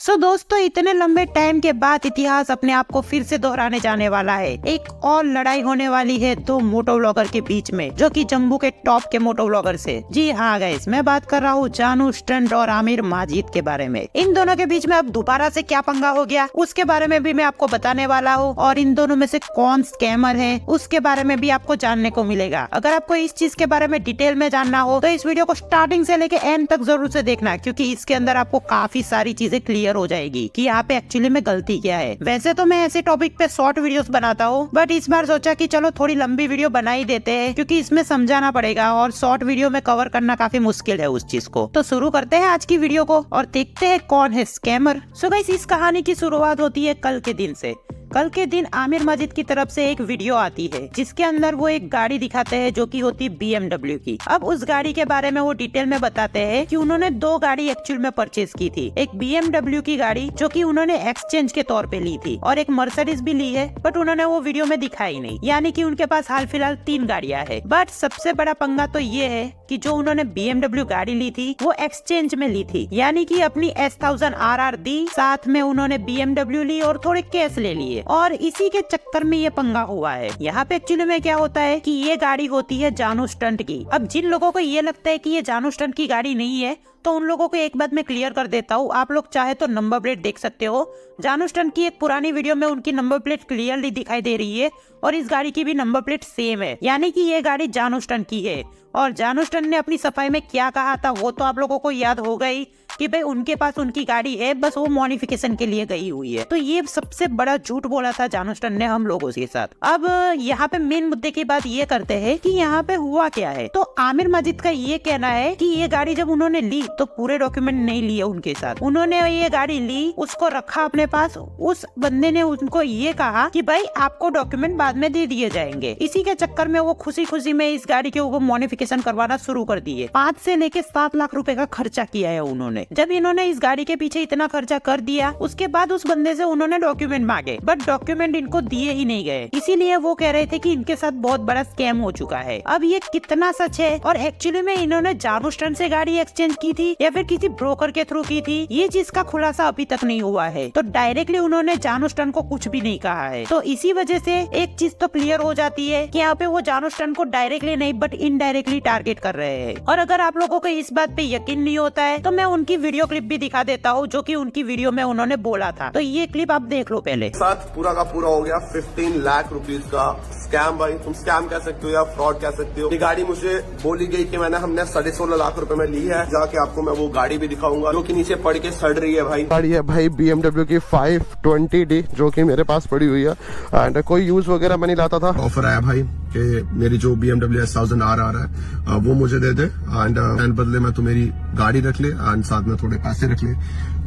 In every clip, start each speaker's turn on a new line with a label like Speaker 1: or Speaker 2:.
Speaker 1: दोस्तों, इतने लंबे टाइम के बाद इतिहास अपने आप को फिर से दोहराने जाने वाला है। एक और लड़ाई होने वाली है दो मोटो व्लॉगर के बीच में, जो कि जम्मू के टॉप के मोटो व्लॉगर से। जी हाँ गाइस, मैं बात कर रहा हूँ जानू स्टंट और आमिर माजिद के बारे में। इन दोनों के बीच में अब दोबारा से क्या पंगा हो गया, उसके बारे में भी मैं आपको बताने वाला हूँ। और इन दोनों में से कौन स्कैमर है, उसके बारे में भी आपको जानने को मिलेगा। अगर आपको इस चीज के बारे में डिटेल में जानना हो तो इस वीडियो को स्टार्टिंग से लेके एंड तक जरूर से देखना, क्योंकि इसके अंदर आपको काफी सारी चीजें क्लियर हो जाएगी कि यहाँ पे एक्चुअली में गलती क्या है। वैसे तो मैं ऐसे टॉपिक पे शॉर्ट वीडियोस बनाता हूँ, बट इस बार सोचा कि चलो थोड़ी लंबी वीडियो बना ही देते हैं, क्योंकि इसमें समझाना पड़ेगा और शॉर्ट वीडियो में कवर करना काफी मुश्किल है उस चीज को। तो शुरू करते हैं आज की वीडियो को और देखते हैं कौन है स्कैमर। सो गाइस, इस कहानी की शुरुआत होती है कल के दिन से। कल के दिन आमिर माजिद की तरफ से एक वीडियो आती है जिसके अंदर वो एक गाड़ी दिखाते हैं जो कि होती है BMW की। अब उस गाड़ी के बारे में वो डिटेल में बताते हैं कि उन्होंने दो गाड़ी एक्चुअल में परचेज की थी। एक BMW की गाड़ी जो कि उन्होंने एक्सचेंज के तौर पे ली थी, और एक मर्सिडीज भी ली है, बट उन्होंने वो वीडियो में दिखाई नहीं। यानी कि उनके पास हाल फिलहाल 3 गाड़ियां है। बट सबसे बड़ा पंगा तो ये है कि जो उन्होंने BMW गाड़ी ली थी वो एक्सचेंज में ली थी, यानी कि अपनी S1000 RR दी, साथ में उन्होंने BMW ली और थोड़े कैश ले लिए, और इसी के चक्कर में ये पंगा हुआ है। यहाँ पे एक्चुअली में क्या होता है कि ये गाड़ी होती है जानू स्टंट की। अब जिन लोगों को ये लगता है कि ये जानू स्टंट की गाड़ी नहीं है, तो उन लोगों को एक बात मैं क्लियर कर देता हूँ। आप लोग चाहे तो नंबर प्लेट देख सकते हो। जानू स्टंट की एक पुरानी वीडियो में उनकी नंबर प्लेट क्लियरली दिखाई दे रही है, और इस गाड़ी की भी नंबर प्लेट सेम है, यानी कि ये गाड़ी जानू स्टंट की है। और जानू स्टंट ने अपनी सफाई में क्या कहा था वो तो आप लोगों को याद होगा ही कि भाई उनके पास उनकी गाड़ी है, बस वो मॉडिफिकेशन के लिए गई हुई है। तो ये सबसे बड़ा झूठ बोला था जानू स्टंट ने हम लोगों के साथ। अब यहाँ पे मेन मुद्दे की बात ये करते हैं कि यहाँ पे हुआ क्या है। तो आमिर माजिद का ये कहना है कि ये गाड़ी जब उन्होंने ली तो पूरे डॉक्यूमेंट नहीं लिए उनके साथ। उन्होंने ये गाड़ी ली, उसको रखा अपने पास। उस बंदे ने उनको ये कहा कि भाई आपको डॉक्यूमेंट बाद में दे दिए जाएंगे। इसी के चक्कर में वो खुशी खुशी में इस गाड़ी के ऊपर मॉडिफिकेशन करवाना शुरू कर दिए। 5 से लेके 7 लाख रुपए का खर्चा किया है उन्होंने। जब इन्होंने इस गाड़ी के पीछे इतना खर्चा कर दिया, उसके बाद उस बंदे से उन्होंने डॉक्यूमेंट मांगे, बट डॉक्यूमेंट इनको दिए ही नहीं गए। इसीलिए वो कह रहे थे कि इनके साथ बहुत बड़ा स्कैम हो चुका है। अब ये कितना सच है और एक्चुअली में इन्होंने जानू स्टंट से गाड़ी एक्सचेंज की थी या फिर किसी ब्रोकर के थ्रू की थी, ये चीज का खुलासा अभी तक नहीं हुआ है। तो डायरेक्टली उन्होंने जानू स्टंट को कुछ भी नहीं कहा है। तो इसी वजह से एक चीज तो क्लियर हो जाती है कि यहाँ पे वो जानू स्टंट को डायरेक्टली नहीं बट इनडायरेक्टली टारगेट कर रहे हैं। और अगर आप लोगों को इस बात पे यकीन नहीं होता है तो मैं उनकी वीडियो क्लिप भी दिखा देता हूँ, जो कि उनकी वीडियो में उन्होंने बोला था। तो ये क्लिप आप देख लो पहले।
Speaker 2: साथ पूरा का पूरा हो गया 15 लाख रुपीस का स्कैम। भाई तुम स्कैम कह सकते हो या फ्रॉड कह सकते हो। ये गाड़ी मुझे बोली गई कि हमने 16.5 लाख रुपए में ली है। जाके आपको मैं वो गाड़ी भी दिखाऊंगा जो कि नीचे पड़ के सड़ रही है। भाई
Speaker 3: गाड़ी है भाई BMW की 520D, जो कि मेरे पास पड़ी हुई है एंड कोई यूज वगैरह मैं नहीं लाता था।
Speaker 2: ऑफर आया भाई कि मेरी जो BMW S1000 RR है वो मुझे दे दे एंड बदले में तो मेरी गाड़ी रख ले एंड साथ में थोड़े पैसे रख ले।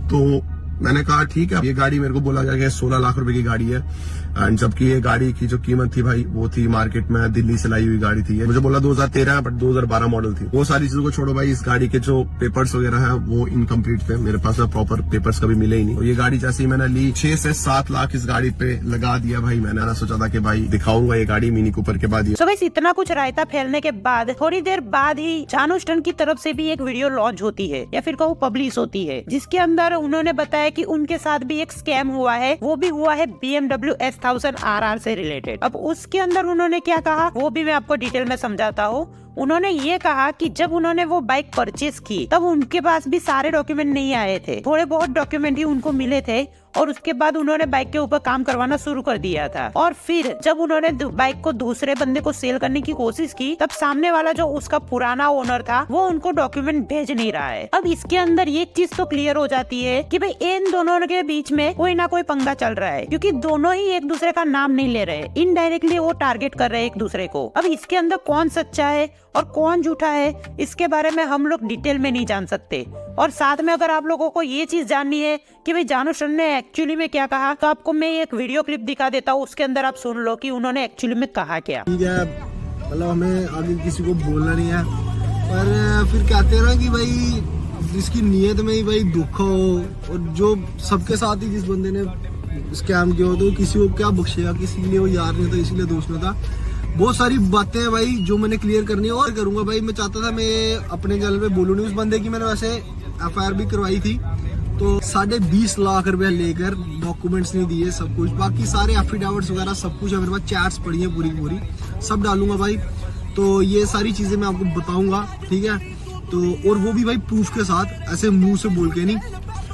Speaker 2: तो मैंने कहा ठीक है। ये गाड़ी मेरे को बोला गया कि 16 लाख रुपए की गाड़ी है, एंड जबकि ये गाड़ी की जो कीमत थी भाई वो थी मार्केट में दिल्ली से लाई हुई गाड़ी थी। मुझे बोला 2013 बट 2012 मॉडल थी। वो सारी चीजों को छोड़ो भाई, इस गाड़ी के जो पेपर्स वगैरह है वो इनकम्प्लीट थे। मेरे पास प्रॉपर पेपर्स कभी मिले ही नहीं। तो ये गाड़ी जैसे ही मैंने ली 6 से 7 लाख इस गाड़ी पे लगा दिया। भाई मैंने ना सोचा था कि भाई दिखाऊंगा ये गाड़ी मिनी कूपर के बाद।
Speaker 1: सो गाइस, इतना कुछ रायता फैलने के बाद थोड़ी देर बाद ही जानू स्टंट की तरफ से भी एक वीडियो लॉन्च होती है या फिर कहूँ पब्लिश होती है, जिसके अंदर उन्होंने बताया कि उनके साथ भी एक स्कैम हुआ है। वो भी हुआ है BMW S1000 RR से रिलेटेड। अब उसके अंदर उन्होंने क्या कहा वो भी मैं आपको डिटेल में समझाता हूँ। उन्होंने ये कहा कि जब उन्होंने वो बाइक परचेज की तब उनके पास भी सारे डॉक्यूमेंट नहीं आए थे, थोड़े बहुत डॉक्यूमेंट ही उनको मिले थे, और उसके बाद उन्होंने बाइक के ऊपर काम करवाना शुरू कर दिया था। और फिर जब उन्होंने बाइक को दूसरे बंदे को सेल करने की कोशिश की तब सामने वाला जो उसका पुराना ओनर था वो उनको डॉक्यूमेंट भेज नहीं रहा है। अब इसके अंदर ये चीज तो क्लियर हो जाती है कि भाई इन दोनों के बीच में कोई ना कोई पंगा चल रहा है, क्योंकि दोनों ही एक दूसरे का नाम नहीं ले रहे, इनडायरेक्टली वो टारगेट कर रहे हैं एक दूसरे को। अब इसके अंदर कौन सच्चा है और कौन झूठा है इसके बारे में हम लोग डिटेल में नहीं जान सकते। और साथ में अगर आप लोगों को ये चीज जाननी है कि भाई जानू स्टंट ने एक्चुअली में क्या कहा, तो आपको मैं एक वीडियो क्लिप दिखा देता हूँ, उसके अंदर आप सुन लो कि उन्होंने एक्चुअली में कहा क्या।
Speaker 4: ठीक है, मतलब हमें आगे किसी को बोलना नहीं है, पर फिर कहते हैं ना कि भाई जिसकी नीयत में ही भाई दुख हो, और जो सबके साथ ही जिस बंदे ने स्कैम किया हो तो किसी को क्या बख्शेगा, किसी के लिए वो यार नहीं था इसीलिए दोस्त नहीं था। बहुत सारी बातें हैं भाई जो मैंने क्लियर करनी है और करूंगा भाई। मैं चाहता था मैं अपने चैनल पे बोलूँ नहीं। उस बंदे की मैंने वैसे FIR भी करवाई थी, तो 20.5 लाख रुपया लेकर डॉक्यूमेंट्स नहीं दिए, सब कुछ, बाकी सारे एफिडेविट्स वगैरह सब कुछ है मेरे पास, चैट्स पड़ी है पूरी सब डालूंगा भाई। तो ये सारी चीजें मैं आपको बताऊंगा, ठीक है। तो और वो भी भाई प्रूफ के साथ, ऐसे मुंह से बोल के नहीं।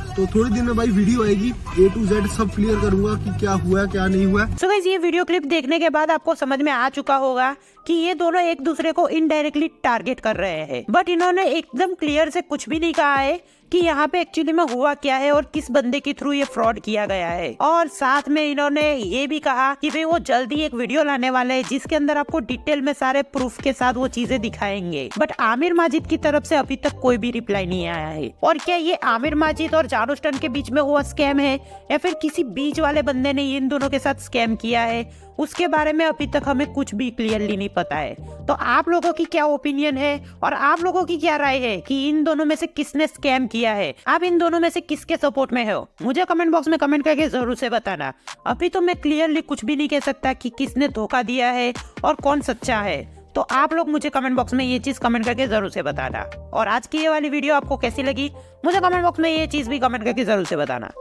Speaker 4: तो थोड़ी दिन में भाई वीडियो आएगी, A to Z सब क्लियर करूंगा कि क्या हुआ क्या नहीं हुआ।
Speaker 1: सो गाइस, ये वीडियो क्लिप देखने के बाद आपको समझ में आ चुका होगा कि ये दोनों एक दूसरे को इनडायरेक्टली टारगेट कर रहे हैं, बट इन्होंने एकदम क्लियर से कुछ भी नहीं कहा है कि यहाँ पे एक्चुअली में हुआ क्या है और किस बंदे के थ्रू ये फ्रॉड किया गया है। और साथ में इन्होंने ये भी कहा कि भाई वो जल्दी एक वीडियो लाने वाले हैं जिसके अंदर आपको डिटेल में सारे प्रूफ के साथ वो चीजें दिखाएंगे। बट आमिर माजिद की तरफ से अभी तक कोई भी रिप्लाई नहीं आया है। और क्या ये आमिर माजिद और जानुस्टन के बीच में हुआ स्कैम है या फिर किसी बीच वाले बंदे ने इन दोनों के साथ स्कैम किया है, उसके बारे में अभी तक हमें कुछ भी क्लियरली नहीं पता है। तो आप लोगों की क्या ओपिनियन है और आप लोगों की क्या राय है कि इन दोनों में से किसने स्कैम किया है? आप इन दोनों में से किसके सपोर्ट में हो? मुझे कमेंट बॉक्स में कमेंट करके जरूर से बताना। अभी तो मैं क्लियरली कुछ भी नहीं कह सकता कि किसने धोखा दिया है और कौन सच्चा है। तो आप लोग मुझे कमेंट बॉक्स में ये चीज कमेंट करके जरूर से बताना। और आज की ये वाली वीडियो आपको कैसी लगी मुझे कमेंट बॉक्स में ये चीज भी कमेंट करके जरूर से बताना।